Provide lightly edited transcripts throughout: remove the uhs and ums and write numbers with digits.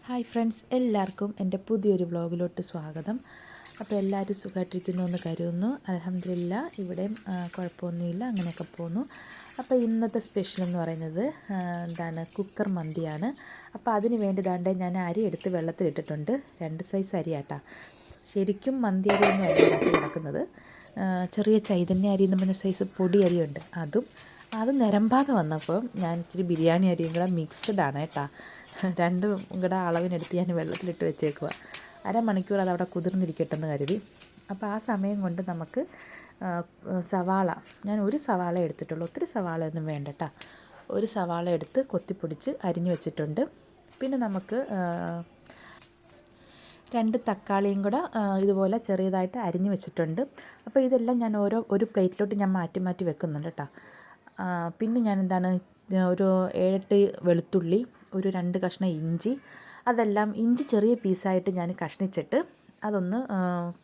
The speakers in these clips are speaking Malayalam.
ഹായ് ഫ്രണ്ട്സ്, എല്ലാവർക്കും എൻ്റെ പുതിയൊരു വ്ളോഗിലോട്ട് സ്വാഗതം. അപ്പോൾ എല്ലാവരും സുഖമായിട്ടിരിക്കുന്നു എന്ന് കരുതുന്നു. അൽഹംദുലില്ലാ ഇവിടെയും കുഴപ്പമൊന്നുമില്ല, അങ്ങനെയൊക്കെ പോകുന്നു. അപ്പോൾ ഇന്നത്തെ സ്പെഷ്യൽ എന്ന് പറയുന്നത് കുക്കർ മന്തിയാണ്. അപ്പോൾ അതിന് വേണ്ടി ഞാൻ അരി എടുത്ത് വെള്ളത്തിലിട്ടിട്ടുണ്ട്. 2 സൈസ് അരിയാട്ടാ. ശരിക്കും മന്തി അരിയൊന്നും അല്ല ഇതിനകത്ത് കിടക്കുന്നത്. ചെറിയ ചൈതന്യ അരി എന്ന് പറഞ്ഞ സൈസ് പൊടി അരിയുണ്ട്. അത് നിരമ്പാതെ വന്നപ്പോൾ ഞാൻ ഇച്ചിരി ബിരിയാണി അരിയും കൂടെ മിക്സ്ഡ് ആണ് കേട്ടോ. രണ്ടും കൂടെ അളവിനെടുത്ത് ഞാൻ വെള്ളത്തിലിട്ട് വെച്ചേക്കുക. അരമണിക്കൂർ അതവിടെ കുതിർന്നിരിക്കട്ടെന്ന് കരുതി. അപ്പോൾ ആ സമയം കൊണ്ട് നമുക്ക് സവാള, ഞാൻ ഒരു സവാള എടുത്തിട്ടുള്ളൂ, ഒത്തിരി സവാളയൊന്നും വേണ്ട കേട്ടോ. ഒരു സവാള എടുത്ത് കൊത്തിപ്പൊടിച്ച് അരിഞ്ഞു വെച്ചിട്ടുണ്ട്. പിന്നെ നമുക്ക് 2 തക്കാളിയും കൂടെ ഇതുപോലെ ചെറിയതായിട്ട് അരിഞ്ഞു വെച്ചിട്ടുണ്ട്. അപ്പോൾ ഇതെല്ലാം ഞാൻ ഒരു പ്ലേറ്റിലോട്ട് ഞാൻ മാറ്റി മാറ്റി വെക്കുന്നുണ്ട് കേട്ടോ. പിന്നെ ഞാൻ ഒരു 7-8 വെളുത്തുള്ളി, ഒരു 2 കഷ്ണം ഇഞ്ചി, അതെല്ലാം ഇഞ്ചി ചെറിയ പീസായിട്ട് ഞാൻ കഷ്ണിച്ചിട്ട് അതൊന്ന്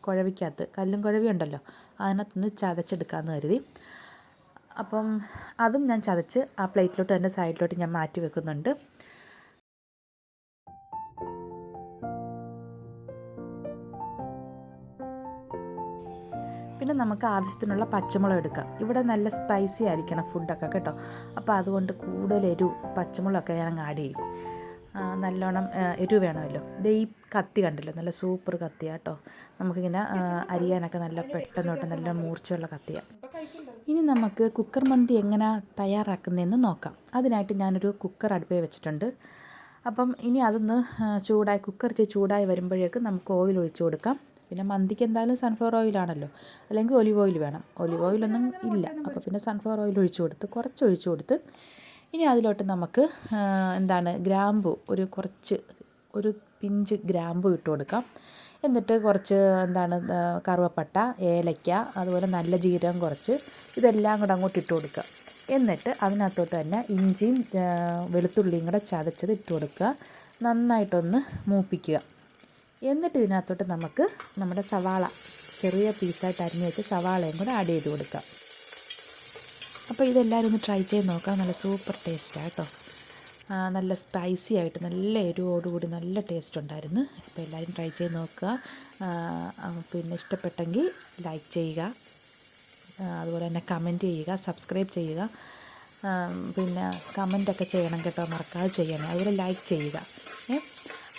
കുഴവിക്കകത്ത്, കല്ലും കുഴവി ഉണ്ടല്ലോ, അതിനകത്തൊന്ന് ചതച്ചെടുക്കാമെന്ന് കരുതി. അപ്പം അതും ഞാൻ ചതച്ച് ആ പ്ലേറ്റിലോട്ട് തന്നെ സൈഡിലോട്ട് ഞാൻ മാറ്റി വെക്കുന്നുണ്ട്. പിന്നെ നമുക്ക് ആവശ്യത്തിനുള്ള പച്ചമുളക് എടുക്കാം. ഇവിടെ നല്ല സ്പൈസി ആയിരിക്കണം ഫുഡൊക്കെ കേട്ടോ. അപ്പോൾ അതുകൊണ്ട് കൂടുതൽ പച്ചമുളകൊക്കെ ഞാൻ ആഡ് ചെയ്യും. നല്ലോണം എരിവ് വേണമല്ലോ. ഈ കത്തി കണ്ടല്ലോ, നല്ല സൂപ്പർ കത്തിയാണ് കേട്ടോ. നമുക്കിങ്ങനെ അരിയാനൊക്കെ നല്ല പെട്ടെന്നോട്ട് നല്ല മൂർച്ചയുള്ള കത്തിയാണ്. ഇനി നമുക്ക് കുക്കർ മന്തി എങ്ങനെ തയ്യാറാക്കുന്നതെന്ന് നോക്കാം. അതിനായിട്ട് ഞാനൊരു കുക്കർ അടുപ്പേ വെച്ചിട്ടുണ്ട്. അപ്പം ഇനി അതൊന്ന് കുക്കർ ചൂടായി വരുമ്പോഴേക്ക് നമുക്ക് ഓയിൽ ഒഴിച്ചു കൊടുക്കാം. പിന്നെ മന്തിക്ക് എന്തായാലും സൺഫ്ലവർ ഓയിലാണല്ലോ, അല്ലെങ്കിൽ ഒലിവ് ഓയിൽ വേണം. ഒലിവ് ഓയിലൊന്നും ഇല്ല, അപ്പോൾ പിന്നെ സൺഫ്ലവർ ഓയിൽ കുറച്ച് ഒഴിച്ചു കൊടുത്ത് ഇനി അതിലോട്ട് നമുക്ക് ഗ്രാമ്പു, ഒരു പിഞ്ച് ഗ്രാമ്പു ഇട്ട് കൊടുക്കാം. എന്നിട്ട് കുറച്ച് കറുവപ്പട്ട, ഏലയ്ക്ക, അതുപോലെ നല്ല ജീരകം കുറച്ച്, ഇതെല്ലാം കൂടെ അങ്ങോട്ട് ഇട്ട് കൊടുക്കുക. എന്നിട്ട് അതിനകത്തോട്ട് തന്നെ ഇഞ്ചിയും വെളുത്തുള്ളിയും കൂടെ ചതച്ചത് ഇട്ട് കൊടുക്കുക. നന്നായിട്ടൊന്ന് മൂപ്പിക്കുക. എന്നിട്ട് ഇതിനകത്തോട്ട് നമുക്ക് നമ്മുടെ സവാള, ചെറിയ പീസായിട്ട് അരിഞ്ഞ് വെച്ച് സവാളയും കൂടെ ആഡ് ചെയ്ത് കൊടുക്കാം. അപ്പോൾ ഇതെല്ലാവരും ഒന്ന് ട്രൈ ചെയ്ത് നോക്കാം. നല്ല സൂപ്പർ ടേസ്റ്റാണ് കേട്ടോ. നല്ല സ്പൈസി ആയിട്ട് നല്ല എരിവോടുകൂടി നല്ല ടേസ്റ്റ് ഉണ്ടായിരുന്നു. അപ്പോൾ എല്ലാവരും ട്രൈ ചെയ്ത് നോക്കുക. പിന്നെ ഇഷ്ടപ്പെട്ടെങ്കിൽ ലൈക്ക് ചെയ്യുക, അതുപോലെ തന്നെ കമൻറ്റ് ചെയ്യുക, സബ്സ്ക്രൈബ് ചെയ്യുക. പിന്നെ കമൻറ്റൊക്കെ ചെയ്യണം കേട്ടോ, മറക്കാതെ ചെയ്യണം. അതുപോലെ ലൈക്ക് ചെയ്യുക.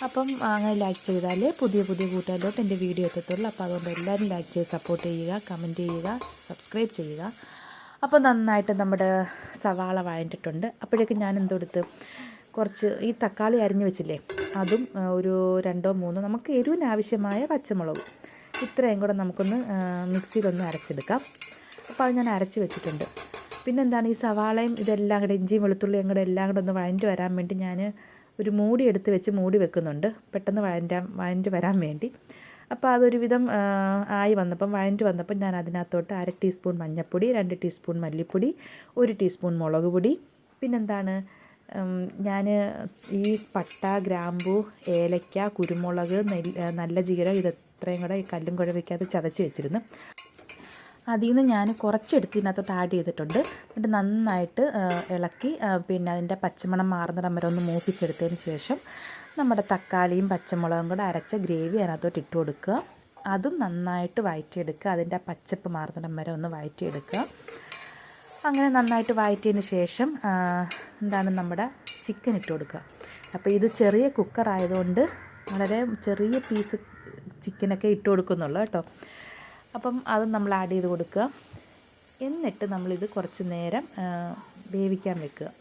അപ്പം അങ്ങനെ ലൈക്ക് ചെയ്താൽ പുതിയ കൂട്ടുകാരിലോട്ട് എൻ്റെ വീഡിയോ എത്തത്തുള്ളൂ. അപ്പോൾ അതുകൊണ്ട് എല്ലാവരും ലൈക്ക് ചെയ്ത് സപ്പോർട്ട് ചെയ്യുക, കമൻറ്റ് ചെയ്യുക, സബ്സ്ക്രൈബ് ചെയ്യുക. അപ്പോൾ നന്നായിട്ട് നമ്മുടെ സവാള വഴണ്ടിട്ടുണ്ട്. അപ്പോഴേക്കും ഞാൻ എന്തെടുത്ത് കുറച്ച് ഈ തക്കാളി അരിഞ്ഞ് വെച്ചില്ലേ, അതും ഒരു 2-3 നമുക്ക് എരിവിനാവശ്യമായ പച്ചമുളകും, ഇത്രയും കൂടെ നമുക്കൊന്ന് മിക്സിയിലൊന്ന് അരച്ചെടുക്കാം. അപ്പോൾ അത് ഞാൻ അരച്ച് വെച്ചിട്ടുണ്ട്. പിന്നെ ഈ സവാളയും ഇതെല്ലാം കൂടെ, ഇഞ്ചിയും വെളുത്തുള്ളിയും കൂടെ എല്ലാം കൂടെ ഒന്ന് വഴണ്ടി വരാൻ വേണ്ടി ഞാൻ ഒരു മൂടി എടുത്ത് വെച്ച് മൂടി വെക്കുന്നുണ്ട്, പെട്ടെന്ന് വഴണ്ടി വരാൻ വേണ്ടി. അപ്പോൾ അതൊരുവിധം വഴണ്ടി വന്നപ്പം ഞാൻ അതിനകത്തോട്ട് 1/2 ടീസ്പൂൺ മഞ്ഞൾപ്പൊടി, 2 ടീസ്പൂൺ മല്ലിപ്പൊടി, 1 ടീസ്പൂൺ മുളക് പൊടി, ഞാൻ ഈ പട്ട, ഗ്രാമ്പു, ഏലയ്ക്ക, കുരുമുളക്, നല്ല ജീരകം, ഇതെത്രയും കൂടെ ഈ കല്ലും കുഴവയ്ക്കകത്ത് ചതച്ച് വെച്ചിരുന്നു. അതിൽ നിന്ന് ഞാൻ കുറച്ചെടുത്ത് ഇതിനകത്തോട്ട് ആഡ് ചെയ്തിട്ടുണ്ട്. എന്നിട്ട് നന്നായിട്ട് ഇളക്കി പിന്നെ അതിൻ്റെ പച്ചമണം മാറുന്നിടം വരെ ഒന്ന് മൂപ്പിച്ചെടുത്തതിന് ശേഷം നമ്മുടെ തക്കാളിയും പച്ചമുളകും കൂടെ അരച്ച ഗ്രേവി അതിനകത്തോട്ട് ഇട്ട് കൊടുക്കുക. അതും നന്നായിട്ട് വഴറ്റിയെടുക്കുക. അതിൻ്റെ പച്ചപ്പ് മാറുന്നിടം വരെ ഒന്ന് വഴറ്റിയെടുക്കുക. അങ്ങനെ നന്നായിട്ട് വഴറ്റിയതിന് ശേഷം നമ്മുടെ ചിക്കൻ ഇട്ട് കൊടുക്കുക. അപ്പോൾ ഇത് ചെറിയ കുക്കർ ആയതുകൊണ്ട് വളരെ ചെറിയ പീസ് ചിക്കനൊക്കെ ഇട്ട് കൊടുക്കുന്നുള്ളൂ കേട്ടോ. അപ്പം അത് നമ്മൾ ആഡ് ചെയ്ത് കൊടുക്കുക. എന്നിട്ട് നമ്മളിത് കുറച്ച് നേരം വേവിക്കാൻ വെക്കുക.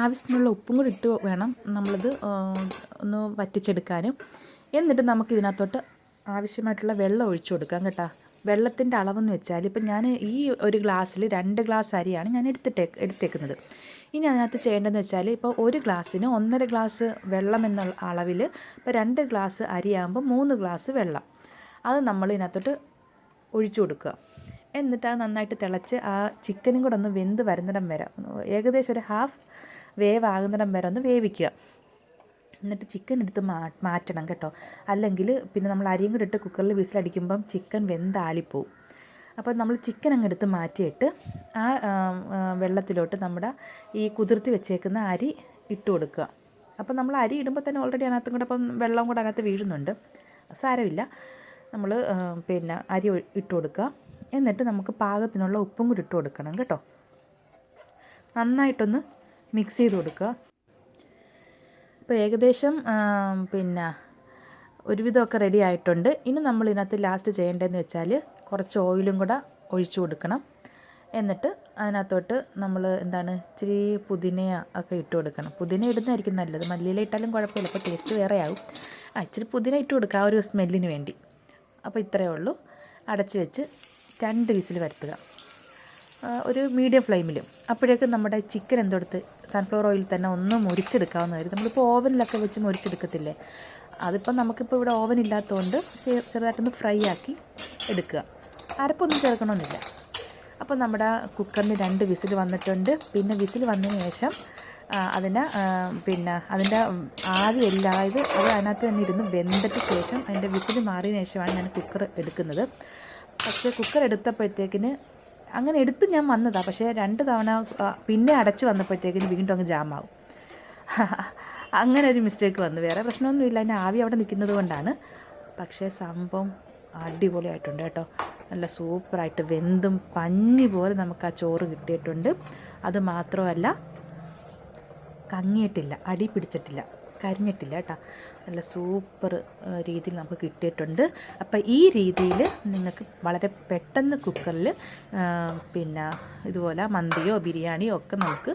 ആവശ്യത്തിനുള്ള ഉപ്പും കൂടി ഇട്ട് വേണം നമ്മളിത് ഒന്ന് വറ്റിച്ചെടുക്കാനും. എന്നിട്ട് നമുക്കിതിനകത്തോട്ട് ആവശ്യമായിട്ടുള്ള വെള്ളം ഒഴിച്ചു കൊടുക്കാം കേട്ടോ. വെള്ളത്തിൻ്റെ അളവെന്ന് വെച്ചാൽ ഇപ്പം ഞാൻ ഈ ഒരു ഗ്ലാസ്സിൽ 2 ഗ്ലാസ് അരിയാണ് ഞാൻ എടുത്തേക്കുന്നത്. ഇനി അതിനകത്ത് ചെയ്യേണ്ടതെന്ന് വെച്ചാൽ ഇപ്പോൾ ഒരു ഗ്ലാസ്സിന് 1.5 ഗ്ലാസ് വെള്ളം എന്നുള്ള അളവിൽ ഇപ്പോൾ 2 ഗ്ലാസ് അരിയാകുമ്പോൾ 3 ഗ്ലാസ് വെള്ളം അത് നമ്മൾ ഇതിനകത്തോട്ട് ഒഴിച്ചു കൊടുക്കുക. എന്നിട്ട് അത് നന്നായിട്ട് തിളച്ച് ആ ചിക്കനും കൂടെ ഒന്ന് വെന്ത് വരുന്നിടം വരെ ഏകദേശം ഒരു ഹാഫ് വേവ് ആകുന്നിടം വരെ ഒന്ന് വേവിക്കുക. എന്നിട്ട് ചിക്കൻ എടുത്ത് മാറ്റണം കേട്ടോ. അല്ലെങ്കിൽ പിന്നെ നമ്മൾ അരിയും കൂടെ ഇട്ട് കുക്കറിൽ വിസിലടിക്കുമ്പം ചിക്കൻ വെന്താലിപ്പോവും. അപ്പോൾ നമ്മൾ ചിക്കൻ അങ്ങ് എടുത്ത് മാറ്റിയിട്ട് ആ വെള്ളത്തിലോട്ട് നമ്മുടെ ഈ കുതിർത്തി വെച്ചേക്കുന്ന അരി ഇട്ട് കൊടുക്കുക. അപ്പോൾ നമ്മൾ അരി ഇടുമ്പോൾ തന്നെ ഓൾറെഡി അതിനകത്തും കൂടെ അപ്പം വെള്ളം കൂടെ അതിനകത്ത് വീഴുന്നുണ്ട്, സാരമില്ല. നമ്മൾ പിന്നെ അരി ഇട്ട് കൊടുക്കുക. എന്നിട്ട് നമുക്ക് പാകത്തിനുള്ള ഉപ്പും കൂടി ഇട്ട് കൊടുക്കണം കേട്ടോ. നന്നായിട്ടൊന്ന് മിക്സ് ചെയ്ത് കൊടുക്കുക. ഇപ്പോൾ ഏകദേശം പിന്നെ ഒരുവിധമൊക്കെ റെഡി ആയിട്ടുണ്ട്. ഇനി നമ്മൾ ഇതിനകത്ത് ലാസ്റ്റ് ചെയ്യേണ്ടതെന്ന് വെച്ചാൽ കുറച്ച് ഓയിലും കൂടെ ഒഴിച്ചു കൊടുക്കണം. എന്നിട്ട് അതിനകത്തോട്ട് നമ്മൾ ഇച്ചിരി പുതിന ഒക്കെ ഇട്ട് കൊടുക്കണം. പുതിന ഇടുന്നതായിരിക്കും നല്ലത്, മല്ലിയില ഇട്ടാലും കുഴപ്പമില്ല, അപ്പോൾ ടേസ്റ്റ് വേറെ ആവും. ഇച്ചിരി പുതിന ഇട്ട് കൊടുക്കുക ആ ഒരു സ്മെല്ലിന് വേണ്ടി. അപ്പോൾ ഇത്രയേ ഉള്ളൂ. അടച്ച് വെച്ച് 2 വിസിൽ വരുത്തുക, ഒരു മീഡിയം ഫ്ലെയിമിൽ. അപ്പോഴേക്കും നമ്മുടെ ചിക്കൻ എന്തെടുത്ത് സൺഫ്ലവർ ഓയിൽ തന്നെ ഒന്ന് മുരിച്ചെടുക്കാവുന്നതായിരുന്നു. നമ്മളിപ്പോൾ ഓവനിലൊക്കെ വെച്ച് മുരിച്ചെടുക്കത്തില്ലേ, അതിപ്പം നമുക്കിപ്പോൾ ഇവിടെ ഓവൻ ഇല്ലാത്തതുകൊണ്ട് ചെറുതായിട്ടൊന്ന് ഫ്രൈ ആക്കി എടുക്കുക. അരപ്പൊന്നും ചേർക്കണമെന്നില്ല. അപ്പോൾ നമ്മുടെ കുക്കറിന് 2 വിസിൽ വന്നിട്ടുണ്ട്. പിന്നെ വിസിൽ വന്നതിന് ശേഷം അതിൻ്റെ ആവിയെല്ലാം അത് അതിനകത്ത് തന്നെ ഇരുന്ന് വെന്തിട്ട് ശേഷം അതിൻ്റെ വിസിൽ മാറിയതിന് ശേഷമാണ് ഞാൻ കുക്കർ എടുക്കുന്നത്. പക്ഷേ കുക്കർ എടുത്തപ്പോഴത്തേക്കിന് അങ്ങനെ എടുത്ത് ഞാൻ വന്നതാണ്, പക്ഷേ 2 തവണ പിന്നെ അടച്ച് വന്നപ്പോഴത്തേക്കിന് വീണ്ടും അങ്ങ് ജാമാവും. അങ്ങനെ ഒരു മിസ്റ്റേക്ക് വന്നു. വേറെ പ്രശ്നമൊന്നുമില്ല, അതിൻ്റെ ആവി അവിടെ നിൽക്കുന്നത് കൊണ്ടാണ്. പക്ഷേ സംഭവം അടിപൊളിയായിട്ടുണ്ട് കേട്ടോ. നല്ല സൂപ്പറായിട്ട് വെന്തും പഞ്ഞി പോലെ നമുക്ക് ആ ചോറ് കിട്ടിയിട്ടുണ്ട്. അത് മാത്രമല്ല കങ്ങിയിട്ടില്ല, അടി പിടിച്ചിട്ടില്ല, കരിഞ്ഞിട്ടില്ല കേട്ടോ. നല്ല സൂപ്പർ രീതിയിൽ നമുക്ക് കിട്ടിയിട്ടുണ്ട്. അപ്പോൾ ഈ രീതിയിൽ നിങ്ങൾക്ക് വളരെ പെട്ടെന്ന് കുക്കറിൽ പിന്നെ ഇതുപോലെ മന്തിയോ ബിരിയാണിയോ ഒക്കെ നമുക്ക്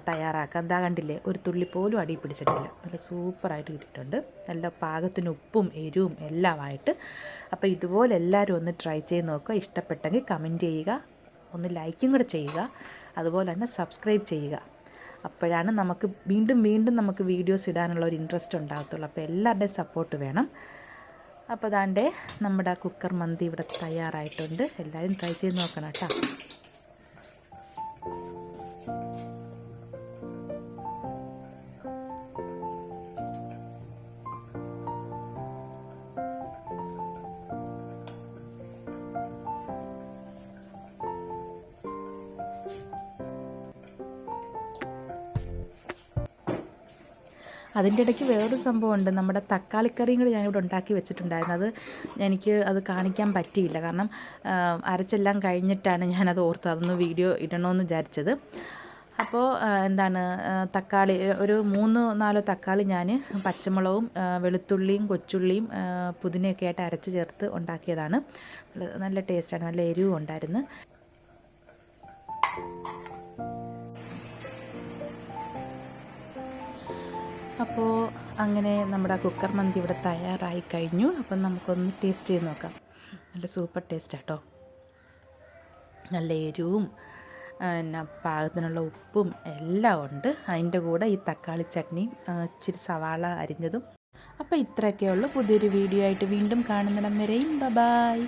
തയ്യാറാക്കാം. എന്താ കണ്ടില്ലേ, ഒരു തുള്ളി പോലും അടി പിടിച്ചിട്ടില്ല, നല്ല സൂപ്പറായിട്ട് കിട്ടിയിട്ടുണ്ട്. നല്ല പാകത്തിന് ഉപ്പും എരിവും എല്ലാമായിട്ട്. അപ്പോൾ ഇതുപോലെ എല്ലാവരും ഒന്ന് ട്രൈ ചെയ്ത് നോക്കുക. ഇഷ്ടപ്പെട്ടെങ്കിൽ കമൻറ്റ് ചെയ്യുക, ഒന്ന് ലൈക്കും കൂടെ ചെയ്യുക, അതുപോലെ തന്നെ സബ്സ്ക്രൈബ് ചെയ്യുക. അപ്പോഴാണ് നമുക്ക് വീണ്ടും വീണ്ടും നമുക്ക് വീഡിയോസ് ഇടാനുള്ള ഒരു ഇൻട്രസ്റ്റ് ഉണ്ടാകത്തുള്ളൂ. അപ്പോൾ എല്ലാവരുടെയും സപ്പോർട്ട് വേണം. അപ്പോൾ ദാണ്ടേ നമ്മുടെ കുക്കർ മന്തി ഇവിടെ തയ്യാറായിട്ടുണ്ട്. എല്ലാവരും ട്രൈ ചെയ്ത് നോക്കണം കേട്ടോ. അതിൻ്റെ ഇടയ്ക്ക് വേറൊരു സംഭവമുണ്ട്. നമ്മുടെ തക്കാളിക്കറിയും കൂടി ഞാനിവിടെ ഉണ്ടാക്കി വെച്ചിട്ടുണ്ടായിരുന്നു. എനിക്ക് അത് കാണിക്കാൻ പറ്റിയില്ല, കാരണം അരച്ചെല്ലാം കഴിഞ്ഞിട്ടാണ് ഞാനത് ഓർത്ത് അതൊന്ന് വീഡിയോ ഇടണമെന്ന് വിചാരിച്ചത്. അപ്പോൾ തക്കാളി ഒരു 3-4 തക്കാളി ഞാൻ പച്ചമുളകും വെളുത്തുള്ളിയും കൊച്ചുള്ളിയും പുതിനയൊക്കെ ആയിട്ട് അരച്ച് ചേർത്ത് ഉണ്ടാക്കിയതാണ്. നല്ല ടേസ്റ്റാണ്, നല്ല എരിവും ഉണ്ടായിരുന്നു. അപ്പോൾ അങ്ങനെ നമ്മുടെ കുക്കർ മന്തി ഇവിടെ തയ്യാറായി കഴിഞ്ഞു. അപ്പം നമുക്കൊന്ന് ടേസ്റ്റ് ചെയ്ത് നോക്കാം. നല്ല സൂപ്പർ ടേസ്റ്റ് കേട്ടോ. നല്ല എരിവും പാകത്തിനുള്ള ഉപ്പും എല്ലാം ഉണ്ട്. അതിൻ്റെ കൂടെ ഈ തക്കാളി ചട്നിയും ഇച്ചിരി സവാള അരിഞ്ഞതും. അപ്പോൾ ഇത്രയൊക്കെയുള്ളൂ. പുതിയൊരു വീഡിയോ ആയിട്ട് വീണ്ടും കാണുന്നിടം വരെയും ബൈ.